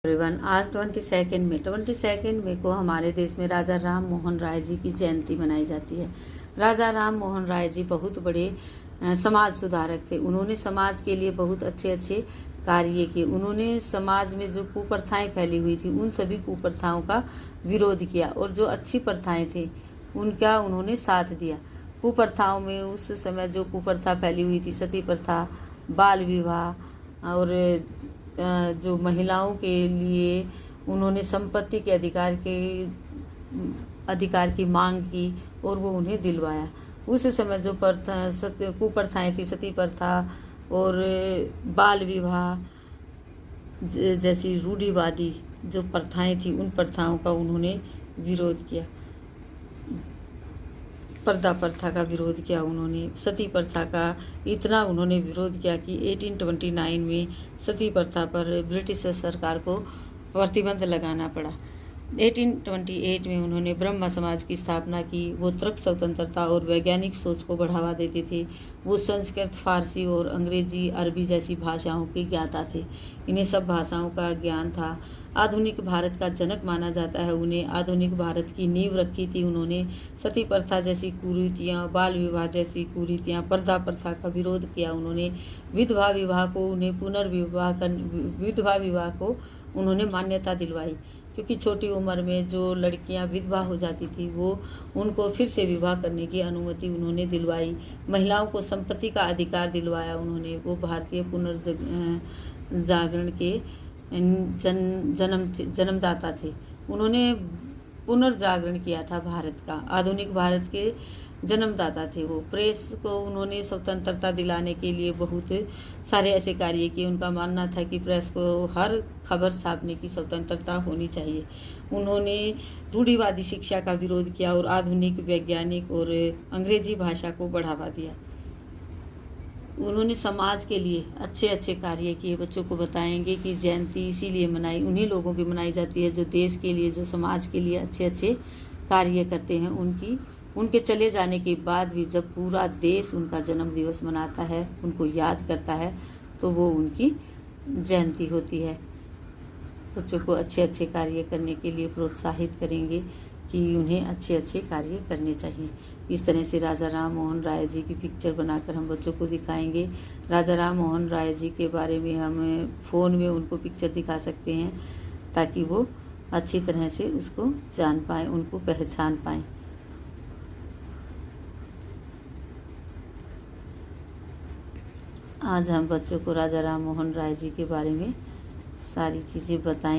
Everyone, आज 22 मई को हमारे देश में राजा राम मोहन राय जी की जयंती मनाई जाती है। राजा राम मोहन राय जी बहुत बड़े समाज सुधारक थे। उन्होंने समाज के लिए बहुत अच्छे अच्छे कार्य किए। उन्होंने समाज में जो कुप्रथाएं फैली हुई थी उन सभी कुप्रथाओं का विरोध किया और जो अच्छी प्रथाएं थी उनका उन्होंने साथ दिया। कुप्रथाओं में उस समय जो कुप्रथा फैली हुई थी, सती प्रथा, बाल विवाह और जो महिलाओं के लिए उन्होंने संपत्ति के अधिकार की मांग की और वो उन्हें दिलवाया। उस समय जो कुप्रथाएं थी, सती प्रथा और बाल विवाह जैसी रूढ़िवादी जो प्रथाएं थी उन प्रथाओं का उन्होंने विरोध किया। पर्दा प्रथा का विरोध किया उन्होंने। सती प्रथा का इतना उन्होंने विरोध किया कि 1829 में सती प्रथा पर ब्रिटिश सरकार को प्रतिबंध लगाना पड़ा। 1828 में उन्होंने ब्रह्म समाज की स्थापना की। वो तर्क स्वतंत्रता और वैज्ञानिक सोच को बढ़ावा देते थे। वो संस्कृत, फारसी और अंग्रेजी, अरबी जैसी भाषाओं के ज्ञाता थे। इन्हें सब भाषाओं का ज्ञान था। आधुनिक भारत का जनक माना जाता है उन्हें। आधुनिक भारत की नींव रखी थी उन्होंने। सती प्रथा जैसी कुरीतियाँ, बाल विवाह जैसी कुरीतियाँ, पर्दा प्रथा का विरोध किया उन्होंने। विधवा विवाह को उन्होंने मान्यता दिलवाई, क्योंकि छोटी उम्र में जो लड़कियां विधवा हो जाती थी वो उनको फिर से विवाह करने की अनुमति उन्होंने दिलवाई। महिलाओं को संपत्ति का अधिकार दिलवाया उन्होंने। वो भारतीय पुनर्जागरण के जन्मदाता थे। उन्होंने पुनर्जागरण किया था भारत का। आधुनिक भारत के जन्मदाता थे वो। प्रेस को उन्होंने स्वतंत्रता दिलाने के लिए बहुत सारे ऐसे कार्य किए। उनका मानना था कि प्रेस को हर खबर छापने की स्वतंत्रता होनी चाहिए। उन्होंने रूढ़िवादी शिक्षा का विरोध किया और आधुनिक वैज्ञानिक और अंग्रेजी भाषा को बढ़ावा दिया। उन्होंने समाज के लिए अच्छे अच्छे कार्य किए। बच्चों को बताएंगे कि जयंती इसीलिए मनाई, उन्हीं लोगों की मनाई जाती है जो देश के लिए, जो समाज के लिए अच्छे अच्छे कार्य करते हैं। उनके चले जाने के बाद भी जब पूरा देश उनका जन्म दिवस मनाता है, उनको याद करता है, तो वो उनकी जयंती होती है। बच्चों को अच्छे अच्छे कार्य करने के लिए प्रोत्साहित करेंगे कि उन्हें अच्छे अच्छे कार्य करने चाहिए। इस तरह से राजा राम मोहन राय जी की पिक्चर बनाकर हम बच्चों को दिखाएंगे। राजा राम मोहन राय जी के बारे में हम फ़ोन में उनको पिक्चर दिखा सकते हैं ताकि वो अच्छी तरह से उसको जान पाएँ, उनको पहचान पाएँ। आज हम बच्चों को राजा राम मोहन राय जी के बारे में सारी चीज़ें बताएं।